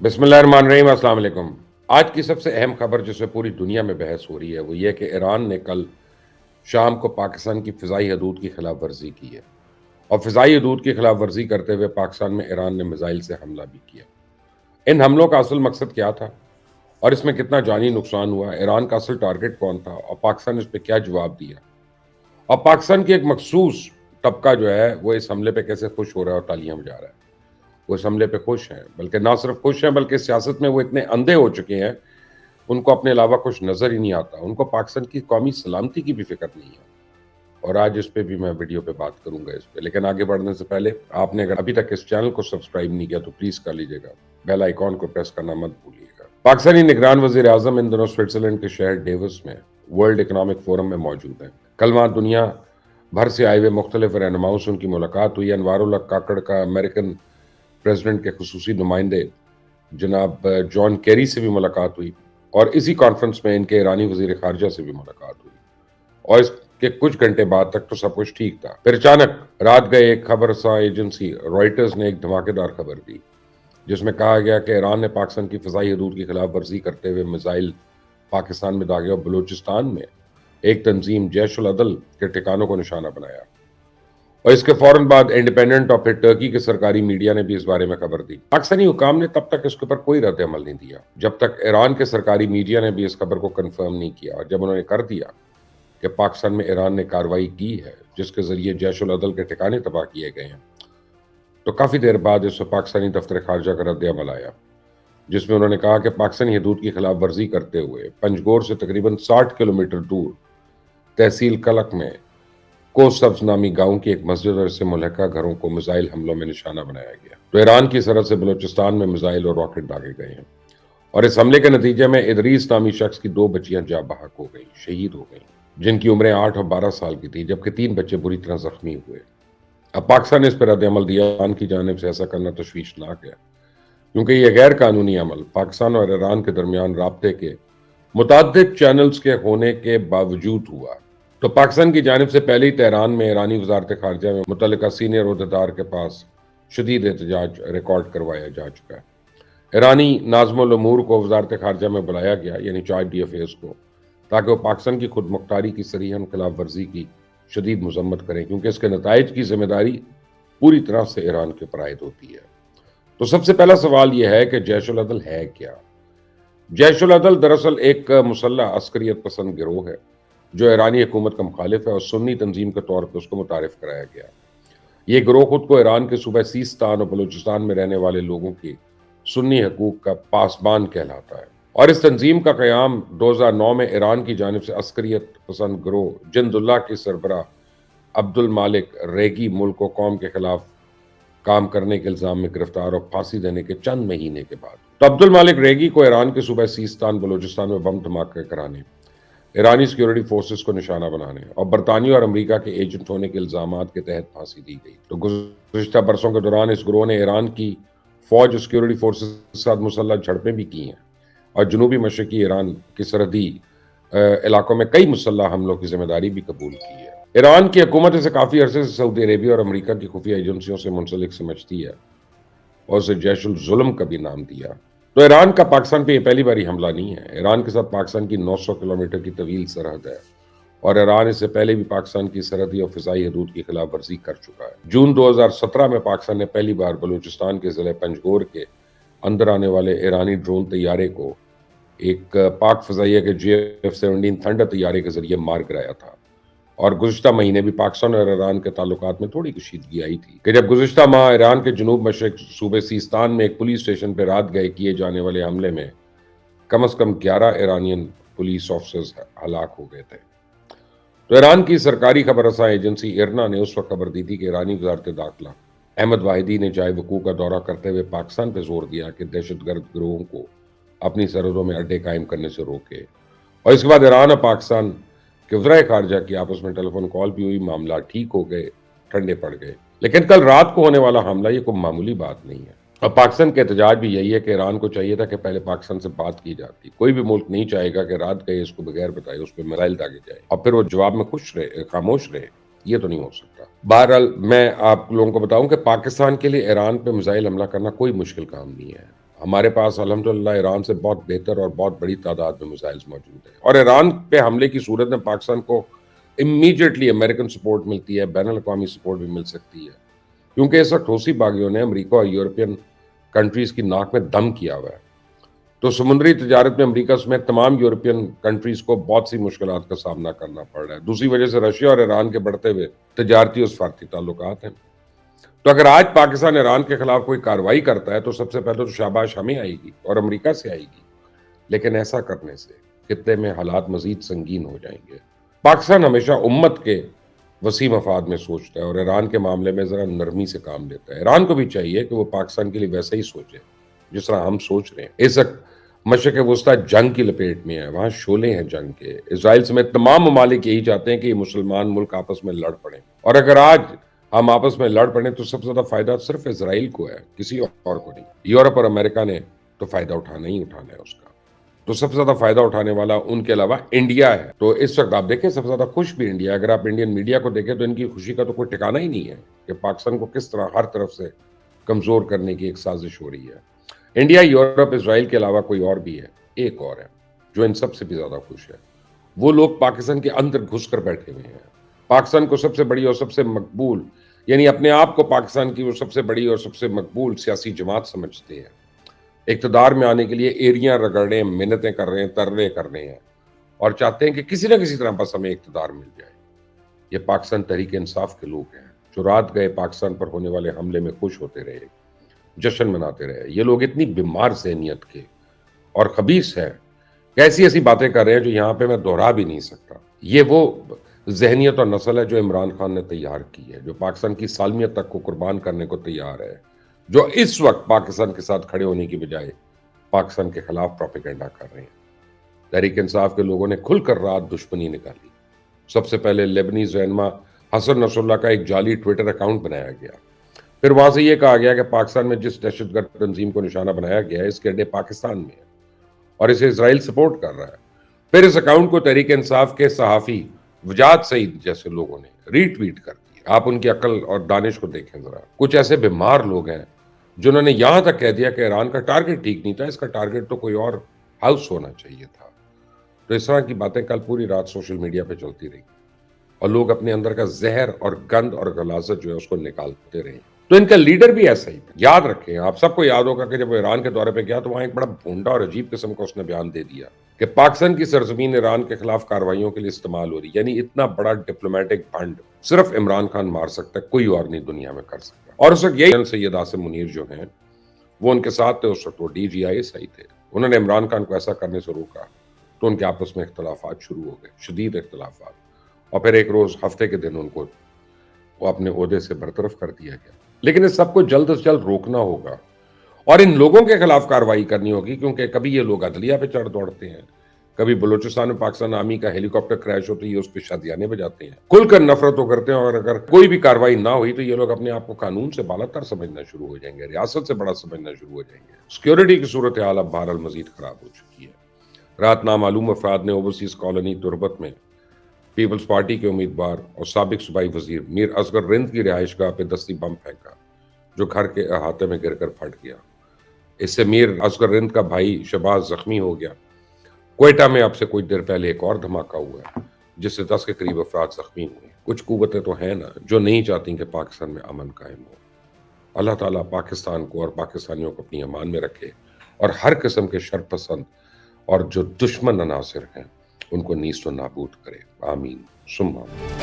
बिस्मिल्लाहिर्रहमानिर्रहीम, अस्सलाम वालेकुम। आज की सबसे अहम खबर जिस पे पूरी दुनिया में बहस हो रही है वो ये कि ईरान ने कल शाम को पाकिस्तान की फ़िज़ाई हदूद की खिलाफ वर्जी की है और फ़िज़ाई हदूद की खिलाफ वर्जी करते हुए पाकिस्तान में ईरान ने मिसाइल से हमला भी किया। इन हमलों का असल मकसद क्या था और इसमें कितना जानी नुकसान हुआ, ईरान का असल टारगेट कौन था और पाकिस्तान ने इस पे क्या जवाब दिया और पाकिस्तान की एक मखसूस तबका जो है वो इस हमले पे कैसे खुश हो रहा है और तालियां बजा रहा है। वो इस हमले पे खुश हैं, बल्कि ना सिर्फ खुश हैं बल्कि सियासत में वो इतने अंधे हो चुके हैं, उनको अपने अलावा कुछ नज़र ही नहीं आता। उनको पाकिस्तान की कौमी सलामती की भी फ़िक्र नहीं है और आज इस पे भी मैं वीडियो पे बात करूँगा इस पे। लेकिन आगे बढ़ने से पहले आपने अगर अभी तक इस चैनल को सब्सक्राइब नहीं किया तो प्लीज़ कर लीजिएगा। बेल आइकॉन को प्रेस करना मत भूलिएगा। पाकिस्तानी निगरान वज़ीर-ए-आज़म इन दिनों स्विट्ज़रलैंड के शहर डेवोस में वर्ल्ड इकोनॉमिक फोरम में मौजूद हैं। कल वहाँ दुनिया भर से आए हुए मुख्तलिफ रहनुमाओं से उनकी मुलाकात हुई। अनवारुल्लाह काकड़ का अमेरिकन प्रेसिडेंट के खुसूसी नुमाइंदे जनाब जॉन केरी से भी मुलाकात हुई और इसी कॉन्फ्रेंस में इनके ईरानी वजीर खारजा से भी मुलाकात हुई और इसके कुछ घंटे बाद तक तो सब कुछ ठीक था। फिर अचानक रात गए एक खबर रसा एजेंसी रॉयटर्स ने एक धमाकेदार खबर दी जिसमें कहा गया कि ईरान ने पाकिस्तान की फ़िज़ाई हदूद की खिलाफ वर्जी करते हुए मिसाइल पाकिस्तान में दागे और बलूचिस्तान में एक तंजीम जैश उल अदल के ठिकानों को निशाना बनाया। और इसके फौरन बाद इंडिपेंडेंट और फिर टर्की के सरकारी मीडिया ने भी इस बारे में खबर दी। पाकिस्तानी हुकाम ने तब तक इसके ऊपर कोई रद्द अमल नहीं दिया जब तक ईरान के सरकारी मीडिया ने भी इस खबर को कंफर्म नहीं किया। और जब उन्होंने कर दिया कि पाकिस्तान में ईरान ने कार्रवाई की है जिसके जरिए जैश उल अदल के ठिकाने तबाह किए गए हैं, तो काफी देर बाद इस पर पाकिस्तानी दफ्तर खारजा का रद्द अमल आया जिसमें उन्होंने कहा कि पाकिस्तानी हदूद की खिलाफ वर्जी करते हुए पंजगोर से तकरीबन 60 किलोमीटर दूर तहसील कलक में कोसब्स नामी गांव की एक मस्जिद और इससे मुल्हका घरों को मिसाइल हमलों में निशाना बनाया गया। तो ईरान की सरहद से बलूचिस्तान में मिसाइल और रॉकेट दागे गए हैं और इस हमले के नतीजे में इदरीस नामी शख्स की 2 बच्चियां जाँ बहक हो गई, शहीद हो गई, जिनकी उम्रें 8 और 12 साल की थी, जबकि 3 बच्चे बुरी तरह जख्मी हुए। अब पाकिस्तान ने इस पर रद्द अमल दिया। ईरान की जानिब से ऐसा करना तशवीशनाक है क्योंकि यह गैर कानूनी अमल पाकिस्तान और ईरान के दरमियान राब्ते के मुताद्दिद चैनल्स के होने के बावजूद हुआ। तो पाकिस्तान की जानिब से पहले ही तेहरान में ईरानी वजारत खारजा में मुतल्लिका सीनियर ओहदेदार के पास शदीद एहतजाज रिकॉर्ड करवाया जा चुका है। ईरानी नाज़िमुल उमूर को वजारत खारजा में बुलाया गया, यानी चार्ज डी अफेयर्स को, ताकि वो पाकिस्तान की खुद मुख्तारी की सरीहन खिलाफ वर्जी की शदीद मजम्मत करें क्योंकि इसके नताइज की जिम्मेदारी पूरी तरह से ईरान के ऊपर आयद होती है। तो सबसे पहला सवाल यह है कि जैश उल अदल है क्या? जैश उल अदल दरअसल एक मुसल्लह अस्करियत पसंद गिरोह है जो ईरानी हुकूमत का मुखालिफ है और सुन्नी तंजीम के तौर पर उसको मुतारिफ कराया गया। ये गिरोह खुद को ईरान के सूबे सीस्तान और बलूचिस्तान में रहने वाले लोगों की सुन्नी हकूक का पासबान कहलाता है और इस तंजीम का क़याम 2009 में ईरान की जानिब से अस्करियत पसंद गिरोह जिंदुल्लाह के सरबराह अब्दुल मालिक रेगी मुल्क व कौम के खिलाफ काम करने के इल्ज़ाम में गिरफ्तार और फांसी देने के चंद महीने के बाद। तो अब्दुल मालिक रेगी को ईरान के सूबे सीस्तान बलूचिस्तान में बम धमाके कराने, ईरानी सिक्योरिटी फोर्सेस को निशाना बनाने और बरतानिया और अमेरिका के एजेंट होने के इल्जामात के तहत फांसी दी गई। तो गुज़िश्ता बरसों के दौरान इस गिरोह ने ईरान की फौज और सिक्योरिटी फोर्सेस के साथ मुसल्लह झड़पें भी की हैं और जनूबी मशरकी ईरान की सरहदी इलाकों में कई मुसल्लह हमलों की जिम्मेदारी भी कबूल की है। ईरान की हुकूमत इसे काफ़ी अरसे से सऊदी अरेबिया और अमेरिका की खुफिया एजेंसियों से मुंसलिक समझती है और उसे जैश उल जुल्म का भी नाम दिया। तो ईरान का पाकिस्तान पे ये पहली बारी हमला नहीं है। ईरान के साथ पाकिस्तान की 900 किलोमीटर की तवील सरहद है और ईरान इससे पहले भी पाकिस्तान की सरहदी और फिजाई हदूद की खिलाफ वर्जी कर चुका है। जून 2017 में पाकिस्तान ने पहली बार बलूचिस्तान के ज़िले पंजगोर के अंदर आने वाले ईरानी ड्रोन तैयारे को एक पाक फजाइया के JF-17 थंडर तैयारे के जरिए मार गिराया था। और गुज़िश्ता महीने भी पाकिस्तान और ईरान के ताल्लुकात में थोड़ी कशीदगी आई थी कि जब गुज़िश्ता माह ईरान के जनूब मशरक सूबे सीस्तान में एक पुलिस स्टेशन पर रात गए किए जाने वाले हमले में कम से कम 11 ईरानियन पुलिस ऑफिसर्स हलाक हो गए थे। तो ईरान की सरकारी खबर रसा एजेंसी इरना ने उस वक्त खबर दी थी कि ईरानी वजारत दाखिला अहमद वाहिदी ने चाय वकूफ़ का दौरा करते हुए पाकिस्तान पर जोर दिया कि दहशतगर्द गिरोहों को अपनी सरहदों में अड्डे कायम करने से रोके। और इसके बाद ईरान और पाकिस्तान के वज़राए खारजा की आपस में टेलीफोन कॉल भी हुई, मामला ठीक हो गए, ठंडे पड़ गए। लेकिन कल रात को होने वाला हमला ये कोई मामूली बात नहीं है और पाकिस्तान का एहतजाज भी यही है कि ईरान को चाहिए था कि पहले पाकिस्तान से बात की जाती। कोई भी मुल्क नहीं चाहेगा कि रात गए इसको बगैर बताए उस पर मिसाइल दागे जाए और फिर वो जवाब में खुश रहे, खामोश रहे। ये तो नहीं हो सकता। बहरहाल मैं आप लोगों को बताऊं कि पाकिस्तान के लिए ईरान पे मिसाइल हमला करना कोई मुश्किल काम नहीं है। ہمارے پاس الحمدللہ ایران سے بہت بہتر اور بہت بڑی تعداد میں میزائلز موجود ہیں، اور ایران پہ حملے کی صورت میں پاکستان کو امیڈیٹلی امریکن سپورٹ ملتی ہے، بین الاقوامی سپورٹ بھی مل سکتی ہے، کیونکہ اس وقت حوثی باغیوں نے امریکہ اور یورپین کنٹریز کی ناک میں دم کیا ہوا ہے۔ تو سمندری تجارت میں امریکہ سمیت تمام یورپین کنٹریز کو بہت سی مشکلات کا سامنا کرنا پڑ رہا ہے۔ دوسری وجہ سے رشیا اور ایران کے بڑھتے ہوئے تجارتی اور سفارتی تعلقات ہیں۔ تو اگر آج پاکستان ایران کے خلاف کوئی کارروائی کرتا ہے تو سب سے پہلے تو شاباش ہمیں آئے گی اور امریکہ سے آئے گی، لیکن ایسا کرنے سے خطے میں حالات مزید سنگین ہو جائیں گے۔ پاکستان ہمیشہ امت کے وسیع مفاد میں سوچتا ہے اور ایران کے معاملے میں ذرا نرمی سے کام لیتا ہے۔ ایران کو بھی چاہیے کہ وہ پاکستان کے لیے ویسا ہی سوچے جس طرح ہم سوچ رہے ہیں۔ اس وقت مشرق وسطیٰ جنگ کی لپیٹ میں ہے، وہاں شعلے ہیں جنگ کے۔ اسرائیل سمیت تمام ممالک یہی چاہتے ہیں کہ یہ مسلمان ملک آپس میں لڑ پڑیں، اور اگر آج ہم آپس میں لڑ پڑیں تو سب سے زیادہ فائدہ صرف اسرائیل کو ہے، کسی اور کو نہیں۔ یورپ اور امریکہ نے تو فائدہ اٹھانا ہی اٹھانا ہے اس کا، تو سب سے زیادہ فائدہ اٹھانے والا ان کے علاوہ انڈیا ہے۔ تو اس وقت آپ دیکھیں سب سے زیادہ خوش بھی انڈیا ہے۔ اگر آپ انڈین میڈیا کو دیکھیں تو ان کی خوشی کا تو کوئی ٹھکانہ ہی نہیں ہے کہ پاکستان کو کس طرح ہر طرف سے کمزور کرنے کی ایک سازش ہو رہی ہے۔ انڈیا، یورپ، اسرائیل کے علاوہ کوئی اور بھی ہے، ایک اور ہے جو ان سب سے بھی زیادہ خوش ہے۔ وہ لوگ پاکستان کے اندر گھس کر بیٹھے ہوئے ہیں، پاکستان کو سب سے بڑی اور سب سے مقبول، یعنی اپنے آپ کو پاکستان کی وہ سب سے بڑی اور سب سے مقبول سیاسی جماعت سمجھتے ہیں۔ اقتدار میں آنے کے لیے ایڑیاں رگڑ رہے ہیں، محنتیں کر رہے ہیں، ترلے کر رہے ہیں، اور چاہتے ہیں کہ کسی نہ کسی طرح بس ہمیں اقتدار مل جائے۔ یہ پاکستان تحریک انصاف کے لوگ ہیں جو رات گئے پاکستان پر ہونے والے حملے میں خوش ہوتے رہے، جشن مناتے رہے۔ یہ لوگ اتنی بیمار ذہنیت کے اور خبیث ہیں کہ ایسی ایسی باتیں کر رہے ہیں جو یہاں پہ میں دہرا بھی نہیں سکتا۔ یہ وہ ذہنیت اور نسل ہے جو عمران خان نے تیار کی ہے، جو پاکستان کی سالمیت تک کو قربان کرنے کو تیار ہے، جو اس وقت پاکستان کے ساتھ کھڑے ہونے کی بجائے پاکستان کے خلاف پروپیگنڈا کر رہے ہیں۔ تحریک انصاف کے لوگوں نے کھل کر رات دشمنی نکالی۔ سب سے پہلے لیبنیز رہنما حسن نصر اللہ کا ایک جعلی ٹویٹر اکاؤنٹ بنایا گیا، پھر وہاں سے یہ کہا گیا کہ پاکستان میں جس دہشت گرد تنظیم کو نشانہ بنایا گیا ہے اس کے اڈے پاکستان میں ہے اور اسے اسرائیل سپورٹ کر رہا ہے۔ پھر اس اکاؤنٹ کو تحریک انصاف کے صحافی وجاد سعید جیسے لوگوں نے ری ٹویٹ کر دیا۔ آپ ان کی عقل اور دانش کو دیکھیں ذرا۔ کچھ ایسے بیمار لوگ ہیں جنہوں نے یہاں تک کہہ دیا کہ ایران کا ٹارگٹ ٹھیک نہیں تھا، اس کا ٹارگٹ تو کوئی اور ہاؤس ہونا چاہیے تھا۔ تو اس طرح کی باتیں کل پوری رات سوشل میڈیا پہ چلتی رہی اور لوگ اپنے اندر کا زہر اور گند اور غلاظت جو ہے اس کو نکالتے رہے۔ تو ان کا لیڈر بھی ایسا ہی تھا۔ یاد رکھیں، آپ سب کو یاد ہوگا کہ جب وہ ایران کے دورے پہ گیا تو وہاں ایک بڑا بھونڈا اور عجیب قسم کا اس نے بیان دے دیا کہ پاکستان کی سرزمین ایران کے خلاف کارروائیوں کے لیے استعمال ہو رہی، یعنی اتنا بڑا ڈپلومیٹک بھنڈ صرف عمران خان مار سکتا ہے، کوئی اور نہیں دنیا میں کر سکتا۔ اور اس وقت یہی سید عاصم منیر جو ہیں وہ ان کے ساتھ تھے، اس وقت وہ D G I S I تھے، انہوں نے عمران خان کو ایسا کرنے سے روکا تو ان کے آپس میں اختلافات شروع ہو گئے، شدید اختلافات، اور پھر ایک روز ہفتے کے دن ان کو وہ اپنے عہدے سے برطرف کر دیا گیا۔ لیکن اس سب کو جلد از جلد روکنا ہوگا اور ان لوگوں کے خلاف کارروائی کرنی ہوگی، کیونکہ کبھی یہ لوگ عدلیہ پہ چڑھ دوڑتے ہیں، کبھی بلوچستان میں پاکستان آرمی کا ہیلی کاپٹر کریش ہوتا ہے یہ اس پہ شادیانے بجاتے ہیں، کھل کر نفرتوں کرتے ہیں، اور اگر کوئی بھی کارروائی نہ ہوئی تو یہ لوگ اپنے آپ کو قانون سے بالا تر سمجھنا شروع ہو جائیں گے، ریاست سے بڑا سمجھنا شروع ہو جائیں گے۔ سیکیورٹی کی صورتحال اب بہرحال مزید خراب ہو چکی ہے۔ رات نامعلوم افراد نے اوورسیز کالونی تربت میں پیپلز پارٹی کے امیدوار اور سابق صوبائی وزیر میر اصغر رند کی رہائش گاہ پہ دستی بم پھینکا جو گھر کے احاطے میں گر کر پھٹ گیا۔ اس سے میر اصغر رند کا بھائی شہباز زخمی ہو گیا۔ کوئٹہ میں اب سے کچھ دیر پہلے ایک اور دھماکہ ہوا ہے جس سے 10 کے قریب افراد زخمی ہوئے۔ کچھ قوتیں تو ہیں نا جو نہیں چاہتی کہ پاکستان میں امن قائم ہو۔ اللہ تعالیٰ پاکستان کو اور پاکستانیوں کو اپنی امان میں رکھے اور ہر قسم کے شر پسند اور جو دشمن عناصر ہیں ان کو نیست و نابود کرے۔ آمین ثم آمین۔